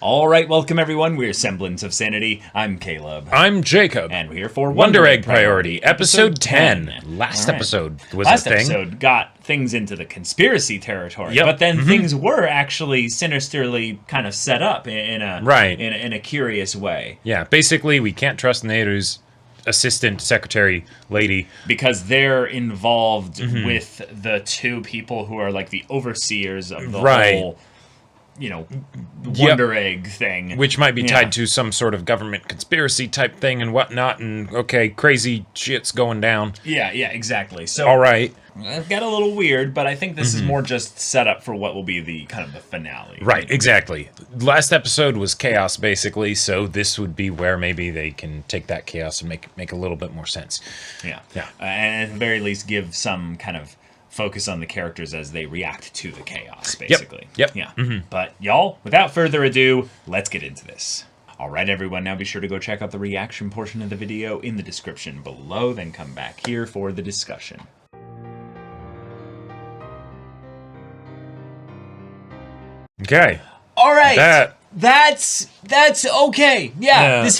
All right, welcome everyone. We're Semblance of Sanity. I'm Caleb. I'm Jacob. And we're here for Wonder Egg Priority, episode 10. Last episode was Last a thing. episode got things into the conspiracy territory, Yep. but then things were actually sinisterly kind of set up in a curious way. Yeah, basically we can't trust Nehru's assistant secretary lady. Because they're involved with the two people who are like the overseers of the whole, Wonder Egg thing. Which might be tied to some sort of government conspiracy type thing and whatnot, and okay, crazy shit's going down. Yeah, exactly. So, all right. It got a little weird, but I think this is more just set up for what will be the kind of the finale. Right, exactly. Last episode was chaos, basically, so this would be where maybe they can take that chaos and make a little bit more sense. Yeah. And at the very least, give some kind of focus on the characters as they react to the chaos, basically. Yep. Yeah. But y'all, without further ado, let's get into this. All right, everyone, now be sure to go check out the reaction portion of the video in the description below, then come back here for the discussion. Okay. All right. That's okay. Yeah, this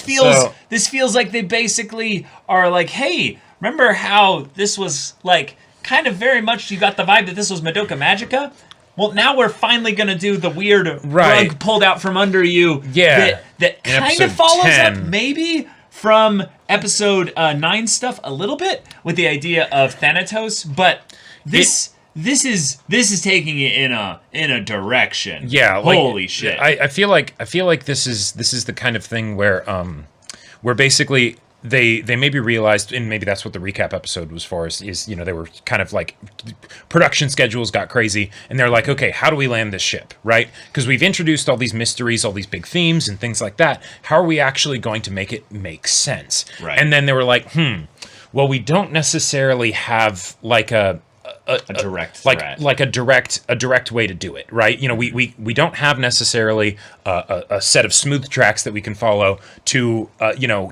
feels like they basically are like, hey, remember how this was like kind of very much, you got the vibe that this was Madoka Magica? Well, now we're finally going to do the weird rug pulled out from under you that kind of follows 10. up maybe from episode 9 stuff a little bit with the idea of Thanatos, but this is taking it in a direction. Yeah, like, holy shit. I feel like this is the kind of thing where basically they maybe realized, and maybe that's what the recap episode was for, is they were kind of like production schedules got crazy, and they're like, okay, how do we land this ship, right? Because we've introduced all these mysteries, all these big themes and things like that. How are we actually going to make it make sense? Right. And then they were like, well, we don't necessarily have like a direct threat. like a direct way to do it, right? We don't have necessarily a set of smooth tracks that we can follow to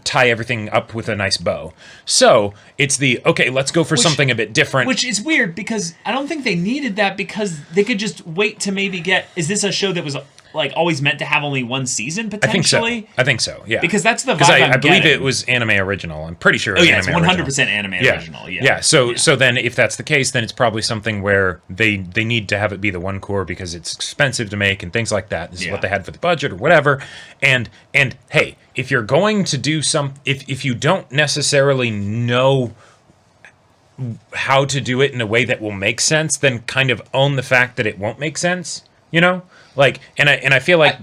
tie everything up with a nice bow. So it's let's go for something a bit different. Which is weird because I don't think they needed that, because they could just wait to maybe is this a show that was like always meant to have only one season potentially? I think so. Yeah. Because that's the vibe I believe it was anime original. I'm pretty sure. It's 100% anime original. Yeah. So then if that's the case, then it's probably something where they need to have it be the one core because it's expensive to make and things like that. This is what they had for the budget or whatever. And hey, if you're going to do if you don't necessarily know how to do it in a way that will make sense, then kind of own the fact that it won't make sense. Like, and I feel like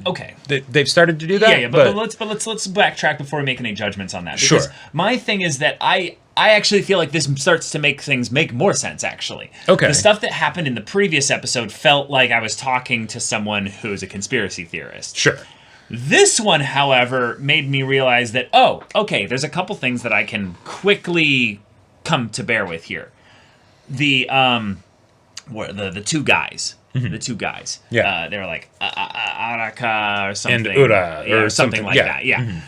they've started to do that. Yeah, but let's backtrack before we make any judgments on that. Because my thing is that I actually feel like this starts to make things make more sense, actually. Okay. The stuff that happened in the previous episode felt like I was talking to someone who's a conspiracy theorist. Sure. This one, however, made me realize that, there's a couple things that I can quickly come to bear with here. The two guys. The two guys. Yeah. They were like Araka or something. And Ura or something like that. Yeah.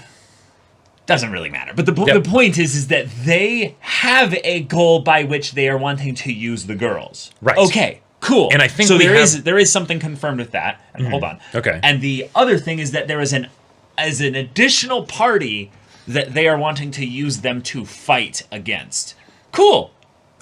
Doesn't really matter. But the point is that they have a goal by which they are wanting to use the girls. Right. Okay, cool. And I think so there is something confirmed with that. And hold on. Okay. And the other thing is that there is an additional party that they are wanting to use them to fight against. Cool.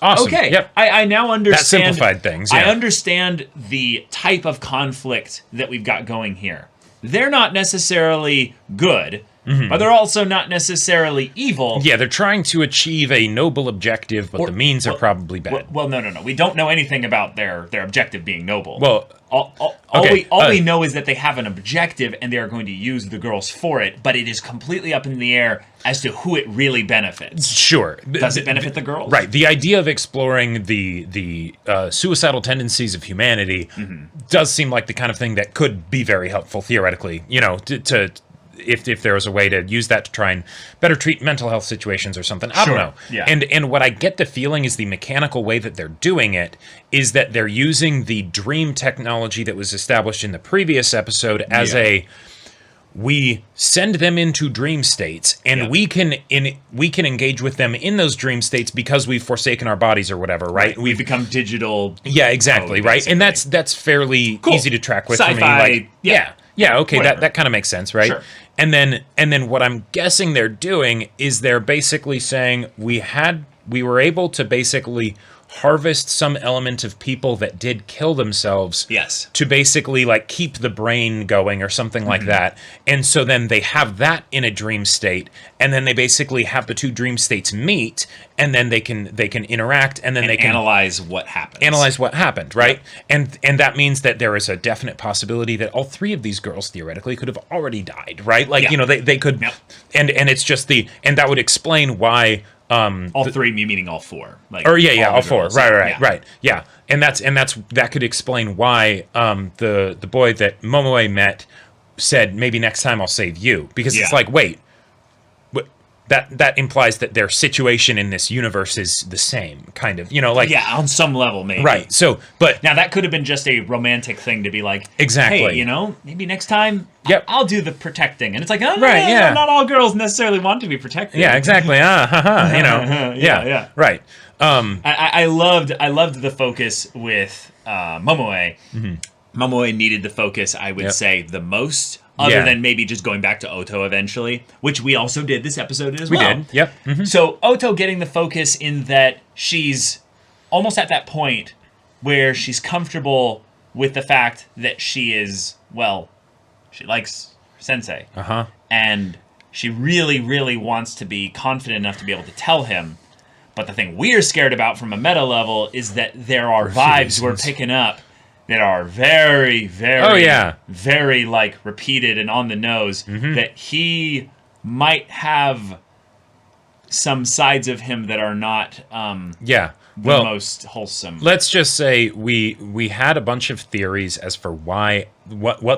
Awesome. Okay. Yep. I now understand. That simplified things. Yeah. I understand the type of conflict that we've got going here. They're not necessarily good, but they're also not necessarily evil. Yeah, they're trying to achieve a noble objective, but the means are probably bad. Well, no. We don't know anything about their objective being noble. Well, all we know is that they have an objective and they are going to use the girls for it, but it is completely up in the air as to who it really benefits. Sure. Does it benefit the girls? Right. The idea of exploring the suicidal tendencies of humanity does seem like the kind of thing that could be very helpful theoretically, if there was a way to use that to try and better treat mental health situations or something. I don't know. Yeah. And what I get the feeling is the mechanical way that they're doing it is that they're using the dream technology that was established in the previous episode as we send them into dream states, and we can engage with them in those dream states because we've forsaken our bodies or whatever, right? We've become digital. Yeah, exactly, right? And that's fairly easy to track with. Sci-fi. For me. Like, Yeah, okay, Whatever. that kind of makes sense, right? Sure. And then what I'm guessing they're doing is they're basically saying we were able to basically harvest some element of people that did kill themselves. Yes. To basically like keep the brain going or something like that. And so then they have that in a dream state, and then they basically have the two dream states meet, and then they can interact, and then they can analyze what happened. Right? Yep. And that means that there is a definite possibility that all three of these girls theoretically could have already died, right? Like, they could and it's just and that would explain why all three, meaning all four. Like, all four. Right. Yeah. And that could explain why the boy that Momoe met said, maybe next time I'll save you. Because it's like, wait, that implies that their situation in this universe is the same, kind of, on some level, maybe. Right. So, but now that could have been just a romantic thing to be like, exactly. Hey, maybe next time, Yep. I'll do the protecting, and it's like, oh, right, yeah. not all girls necessarily want to be protected. Yeah, exactly. Yeah. Right. I loved the focus with Momoe. Momoe needed the focus, I would say, the most. Other than maybe just going back to Oto eventually, which we also did this episode as well. We did, yep. Mm-hmm. So Oto getting the focus in that she's almost at that point where she's comfortable with the fact that she is, she likes Sensei. Uh-huh. And she really, really wants to be confident enough to be able to tell him. But the thing we're scared about from a meta level is that there are vibes we're picking up that are very, very, very, like, repeated and on the nose, that he might have some sides of him that are not the most wholesome. Let's just say we had a bunch of theories as for what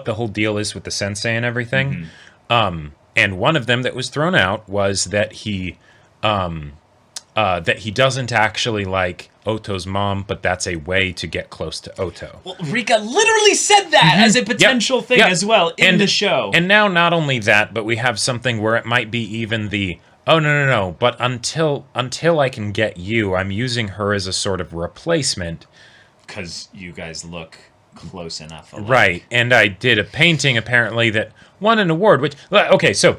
the whole deal is with the sensei and everything. And one of them that was thrown out was that he doesn't actually like Oto's mom, but that's a way to get close to Oto. Well, Rika literally said that as a potential thing as well in the show. And now not only that, but we have something where it might be even the, oh, no, but until I can get you, I'm using her as a sort of replacement. Because you guys look close enough alike. Right, and I did a painting, apparently, that won an award, which, okay, so,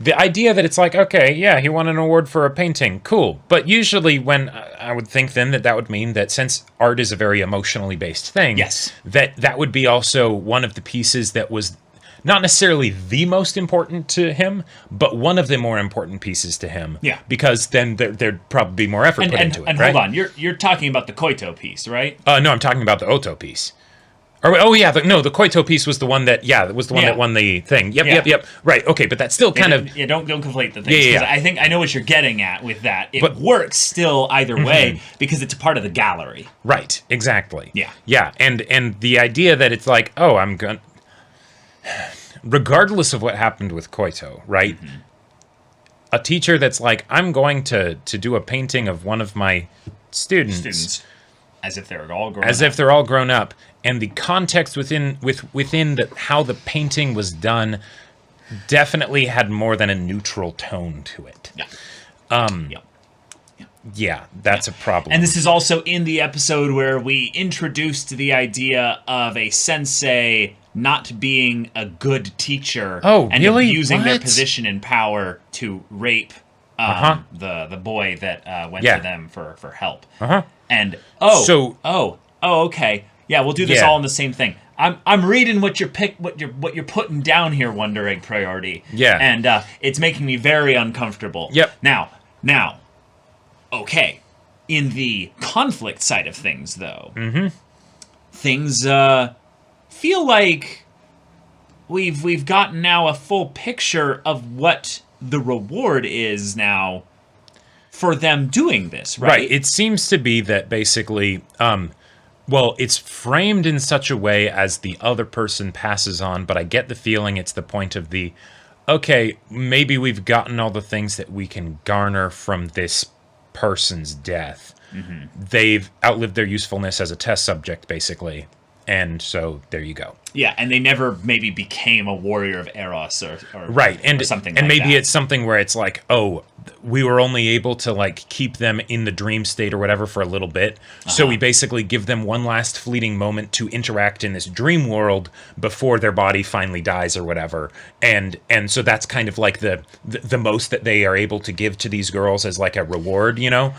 the idea that it's like, okay, yeah, he won an award for a painting, cool. But usually when I would think then that would mean that since art is a very emotionally based thing, that would be also one of the pieces that was not necessarily the most important to him, but one of the more important pieces to him. Yeah. Because then there'd probably be more effort put into it, and right? hold on, you're talking about the Koito piece, right? No, I'm talking about the Oto piece. The Koito piece was the one that, that won the thing. Yep. Right, okay, but that's still kind of... Yeah, don't conflate the things. Yeah. I think I know what you're getting at with that. It works still either way because it's a part of the gallery. Right, exactly. Yeah. Yeah, and the idea that it's like, oh, I'm going... Regardless of what happened with Koito, right? A teacher that's like, I'm going to do a painting of one of my students. As if they're all grown up. As if they're all grown up. And the context within how the painting was done definitely had more than a neutral tone to it. Yeah, that's a problem. And this is also in the episode where we introduced the idea of a sensei not being a good teacher and using their position in power to rape the boy that went to them for help. And okay. Yeah, we'll do this all in the same thing. I'm reading what you're putting down here, Wonder Egg Priority. Yeah. And it's making me very uncomfortable. Yep. Now, okay. In the conflict side of things, though, things feel like we've gotten now a full picture of what the reward is now for them doing this, right? Right. It seems to be that basically, it's framed in such a way as the other person passes on, but I get the feeling it's the point of the, okay, maybe we've gotten all the things that we can garner from this person's death. They've outlived their usefulness as a test subject, basically. And so there you go. Yeah, and they never maybe became a warrior of Eros or right, and or something and like maybe that. it's something where it's like, oh, we were only able to like keep them in the dream state or whatever for a little bit, so we basically give them one last fleeting moment to interact in this dream world before their body finally dies or whatever, and so that's kind of like the most that they are able to give to these girls as like a reward, you know.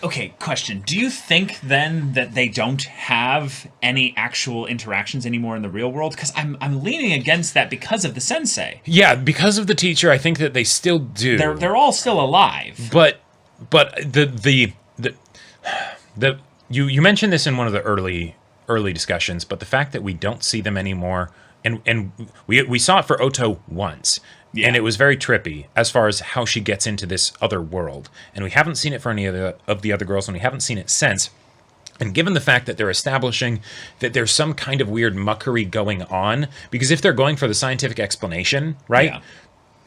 Okay, question. Do you think then that they don't have any actual interactions anymore in the real world? Because I'm leaning against that because of the sensei. Yeah, because of the teacher, I think that they still do. They're all still alive. But the you mentioned this in one of the early discussions, but the fact that we don't see them anymore, and we saw it for Oto once. Yeah. And it was very trippy as far as how she gets into this other world. And we haven't seen it for any of the other girls, and we haven't seen it since. And given the fact that they're establishing that there's some kind of weird muckery going on, because if they're going for the scientific explanation, right? Yeah.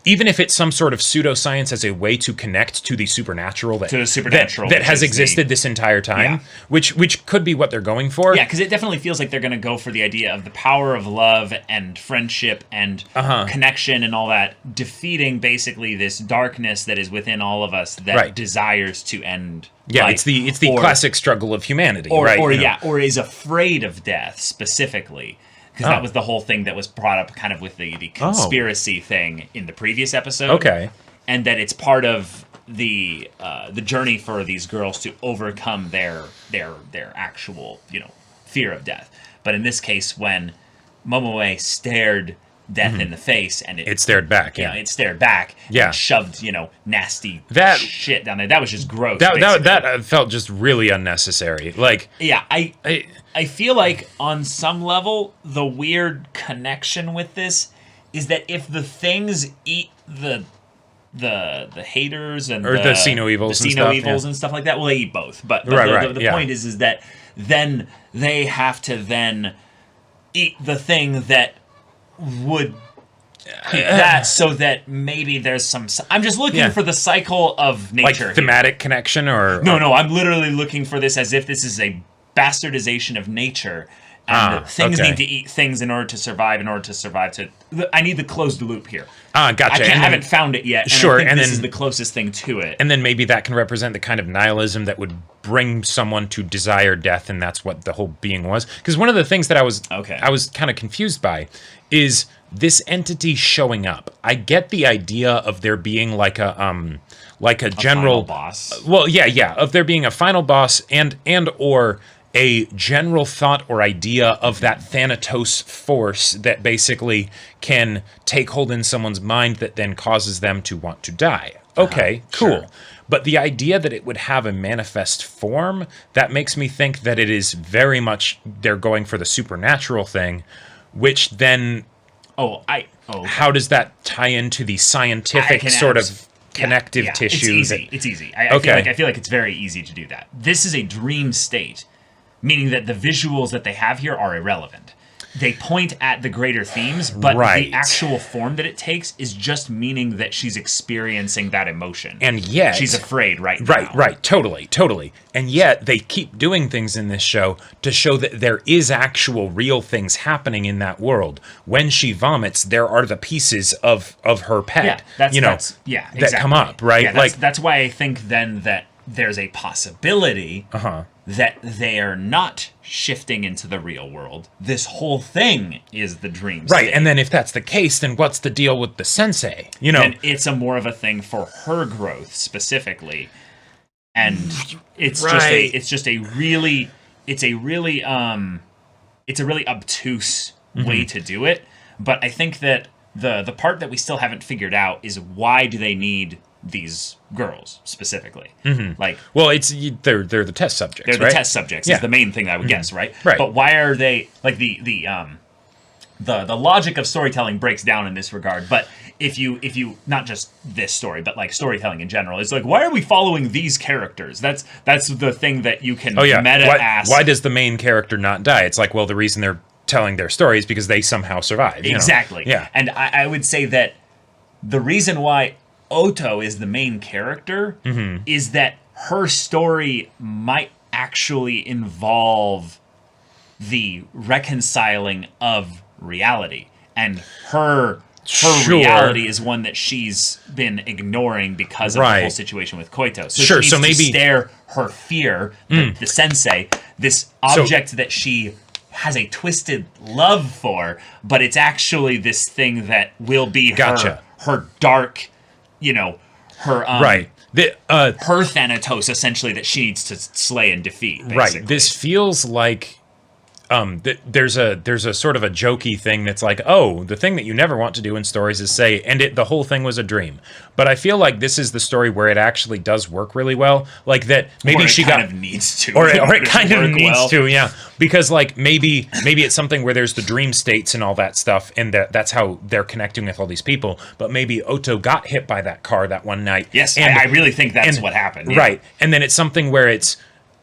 Even if it's some sort of pseudoscience as a way to connect to the supernatural that has existed this entire time, which could be what they're going for. Yeah, because it definitely feels like they're going to go for the idea of the power of love and friendship and connection and all that, defeating basically this darkness that is within all of us that desires to end. Yeah, life. It's the classic struggle of humanity, right? Or is afraid of death specifically. Because that was the whole thing that was brought up kind of with the conspiracy thing in the previous episode. Okay. And that it's part of the journey for these girls to overcome their actual, fear of death. But in this case, when Momoe stared death in the face and it stared back, it stared back and shoved, nasty shit down there. That was just gross. That felt just really unnecessary. Like, yeah, I feel like on some level the weird connection with this is that if the things eat the haters and the see no evils and stuff like that, well, they eat both. But the point is that then they have to then eat the thing that would that so that maybe there's some. I'm just looking for the cycle of nature, like thematic connection, or no. I'm literally looking for this as if this is a bastardization of nature, and things need to eat things in order to survive. I need to close the loop here. Gotcha. I haven't found it yet. And this is the closest thing to it. And then maybe that can represent the kind of nihilism that would bring someone to desire death, and that's what the whole being was. Because one of the things that I was kind of confused by is this entity showing up. I get the idea of there being like a general final boss. Well, of there being a final boss and or a general thought or idea of that Thanatos force that basically can take hold in someone's mind that then causes them to want to die. Okay, cool. Sure. But the idea that it would have a manifest form, that makes me think that it is very much they're going for the supernatural thing, which then how does that tie into the scientific sort of connective tissue? It's easy. I feel like it's very easy to do that. This is a dream state, meaning that the visuals that they have here are irrelevant. They point at the greater themes, but the actual form that it takes is just meaning that she's experiencing that emotion. And yet she's afraid right now. Right, totally. And yet they keep doing things in this show to show that there is actual real things happening in that world. When she vomits, there are the pieces of her pet, that come up, right? Yeah, that's why I think then that there's a possibility that they are not shifting into the real world. This whole thing is the dream state. Right, and then if that's the case, then what's the deal with the sensei? And it's more of a thing for her growth specifically. And it's just a really obtuse way to do it. But I think that the part that we still haven't figured out is why do they need these girls specifically? They're the test subjects. They're the test subjects. Is the main thing I would guess, right? Right. But why are they like the logic of storytelling breaks down in this regard? But if you not just this story, but like storytelling in general, it's like, why are we following these characters? That's the thing that you can ask. Why does the main character not die? It's like, well, the reason they're telling their stories because they somehow survive. Exactly. Yeah. And I would say that the reason why Oto is the main character is that her story might actually involve the reconciling of reality, and her reality is one that she's been ignoring because of the whole situation with Koito. So she needs to stare her fear, the sensei, this object that she has a twisted love for, but it's actually this thing that will be her dark, her her Thanatos, essentially, that she needs to slay and defeat. Basically. Right. This feels like there's a sort of a jokey thing that's like, oh, the thing that you never want to do in stories is say, and the whole thing was a dream. But I feel like this is the story where it actually does work really well. Like that maybe she kind of needs to. Or it kind of needs to, yeah. Because like maybe it's something where there's the dream states and all that stuff, and that's how they're connecting with all these people. But maybe Oto got hit by that car that one night. Yes, I really think that's what happened. Yeah. Right. And then it's something where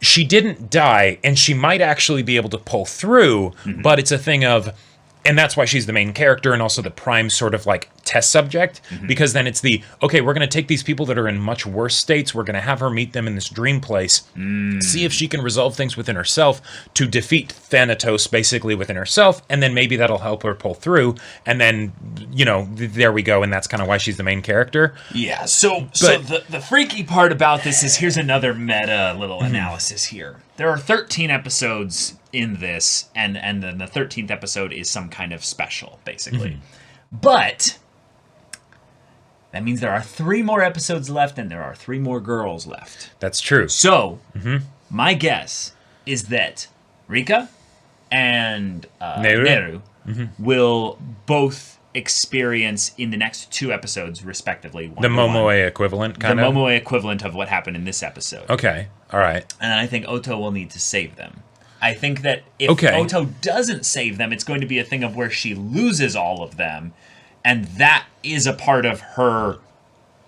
she didn't die, and she might actually be able to pull through, but it's a thing of, and that's why she's the main character and also the prime sort of like test subject, because then it's okay, we're going to take these people that are in much worse states, we're going to have her meet them in this dream place, see if she can resolve things within herself to defeat Thanatos basically within herself, and then maybe that'll help her pull through, and then, there we go, and that's kind of why she's the main character. Yeah, so the freaky part about this is, here's another meta little analysis here. There are 13 episodes in this, and then the 13th episode is some kind of special, basically. But that means there are 3 more episodes left, and there are 3 more girls left. That's true. So, my guess is that Rika and Neru will both experience in the next 2 episodes, respectively. The Momoe equivalent, kind of? The Momoe equivalent of what happened in this episode. Okay, all right. And I think Oto will need to save them. I think that if Oto doesn't save them, it's going to be a thing of where she loses all of them, and that is a part of her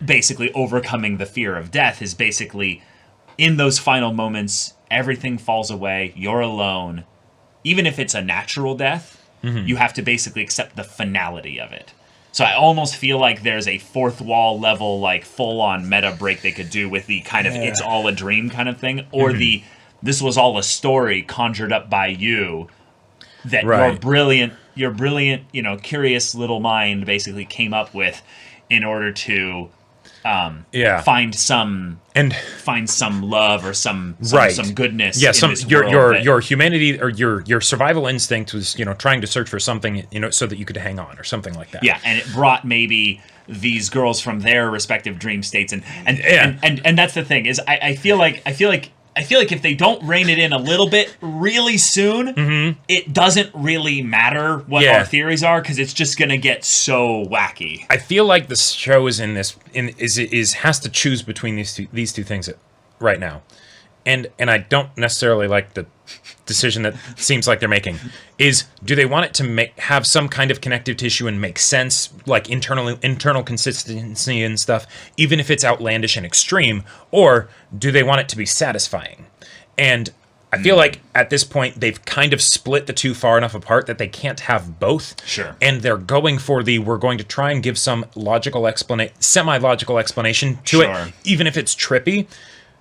basically overcoming the fear of death, is basically in those final moments, everything falls away, you're alone. Even if it's a natural death, you have to basically accept the finality of it. So I almost feel like there's a fourth wall level, like full-on meta break they could do with the kind of it's all a dream kind of thing, or this was all a story conjured up by you that your brilliant, curious little mind basically came up with in order to find some love or some goodness. Yeah, in this your humanity or your survival instinct was trying to search for something so that you could hang on or something like that. Yeah, and it brought maybe these girls from their respective dream states, and that's the thing is I feel like if they don't rein it in a little bit really soon, it doesn't really matter what our theories are, because it's just gonna get so wacky. I feel like the show has to choose between these two things right now, and I don't necessarily like the decision that seems like they're making. Do they want it to have some kind of connective tissue and make sense, like internal consistency and stuff, even if it's outlandish and extreme, or do they want it to be satisfying? And I feel like at this point they've kind of split the two far enough apart that they can't have both. Sure. And they're going for we're going to try and give some semi-logical explanation to it, even if it's trippy,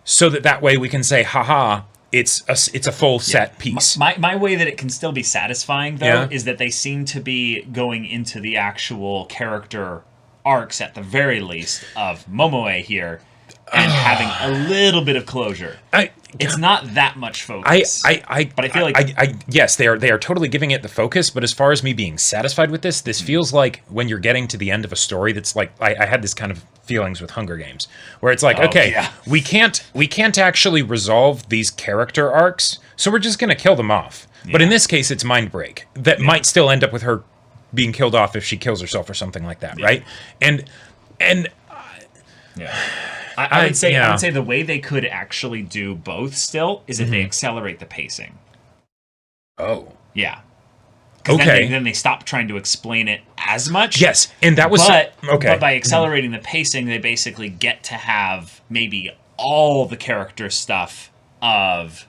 so that way we can say, haha, it's a full set piece. My way that it can still be satisfying, though, is that they seem to be going into the actual character arcs, at the very least, of Momoe here, and having a little bit of closure. It's not that much focus. But I feel like yes, they are totally giving it the focus. But as far as me being satisfied with this feels like when you're getting to the end of a story that's like I had this kind of feelings with Hunger Games, where it's like, we can't actually resolve these character arcs, so we're just gonna kill them off. But in this case, it's mind break that might still end up with her being killed off if she kills herself or something like that, right? And I would say the way they could actually do both still is if they accelerate the pacing. Oh. Yeah. Okay. Then they stop trying to explain it as much. Yes, and that was... But by accelerating the pacing, they basically get to have maybe all the character stuff of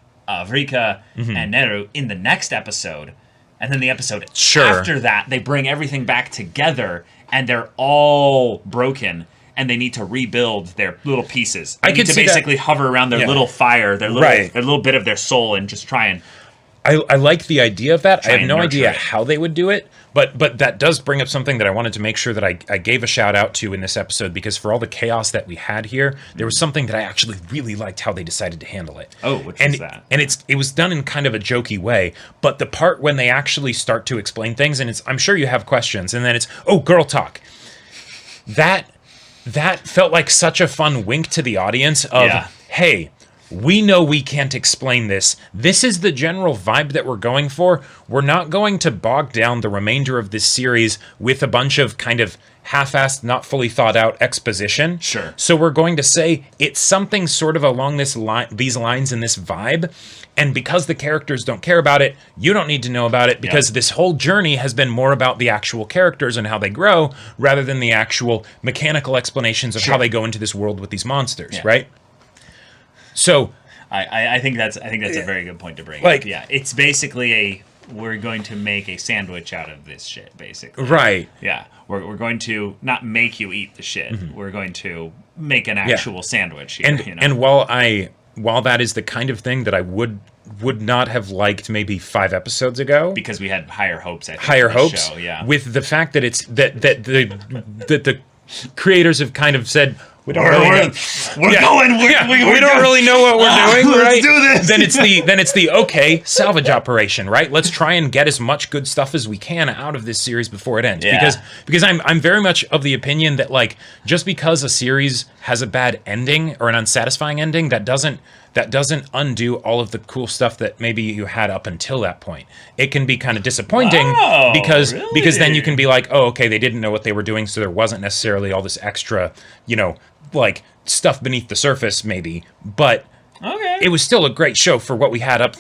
Rika and Neru in the next episode. And then the episode after that, they bring everything back together, and they're all broken, and they need to rebuild their little pieces. They need to basically hover around their little fire, their little bit of their soul, and just try and I like the idea of that. I have no idea it. how they would do it, but that does bring up something that I wanted to make sure that I gave a shout out to in this episode, because for all the chaos that we had here, there was something that I actually really liked how they decided to handle it. Oh, which is that? And it was done in kind of a jokey way, but the part when they actually start to explain things, and I'm sure you have questions, and then it's, oh, girl talk. That felt like such a fun wink to the audience of, hey, we know we can't explain this. This is the general vibe that we're going for. We're not going to bog down the remainder of this series with a bunch of kind of half-assed, not fully thought out exposition. Sure. So we're going to say it's something sort of along these lines and this vibe. And because the characters don't care about it, you don't need to know about it, because this whole journey has been more about the actual characters and how they grow rather than the actual mechanical explanations of how they go into this world with these monsters, right? So I think that's a very good point to bring up. Yeah, it's basically we're going to make a sandwich out of this shit, basically. Right. Yeah. We're going to not make you eat the shit. Mm-hmm. We're going to make an actual sandwich here, and while that is the kind of thing that I would not have liked maybe 5 episodes ago, because we had higher hopes, show, with the fact that it's that the creators have kind of said, we don't really know what we're doing, right? Let's do this. Then it's the okay, salvage operation, right? Let's try and get as much good stuff as we can out of this series before it ends. Because I'm very much of the opinion that, like, just because a series has a bad ending or an unsatisfying ending, that doesn't undo all of the cool stuff that maybe you had up until that point. It can be kind of disappointing because then you can be like, oh, okay, they didn't know what they were doing, so there wasn't necessarily all this extra, like stuff beneath the surface, maybe. But it was still a great show for what we had up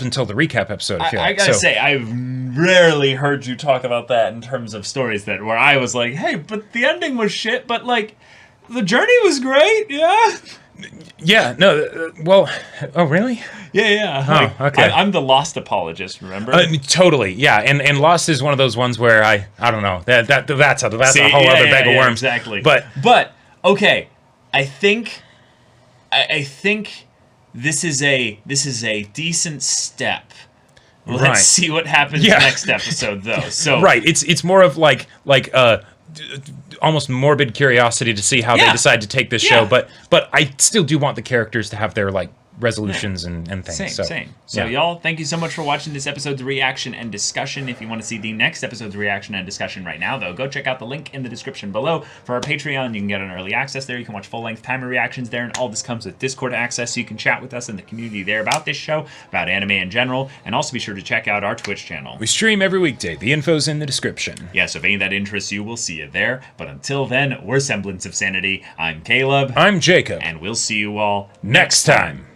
until the recap episode. I gotta say, I've rarely heard you talk about that in terms of stories where I was like, hey, but the ending was shit, but like the journey was great, yeah. Yeah, no, well, oh, really? Yeah. Oh, okay. I'm the Lost apologist, remember? Totally, yeah. And Lost is one of those ones where I don't know. That's a whole other bag of worms. Exactly. But okay, I think this is a decent step. Let's see what happens next episode, though. So right, it's more of like almost morbid curiosity to see how they decide to take this show, but I still do want the characters to have their like resolutions and things. Same. So y'all, thank you so much for watching this episode's reaction and discussion. If you want to see the next episode's reaction and discussion right now, though, go check out the link in the description below for our Patreon. You can get an early access there. You can watch full-length timer reactions there, and all this comes with Discord access, so you can chat with us in the community there about this show, about anime in general, and also be sure to check out our Twitch channel. We stream every weekday. The info's in the description. Yeah, so if any of that interests you, we'll see you there. But until then, we're Semblance of Sanity. I'm Caleb. I'm Jacob. And we'll see you all next time.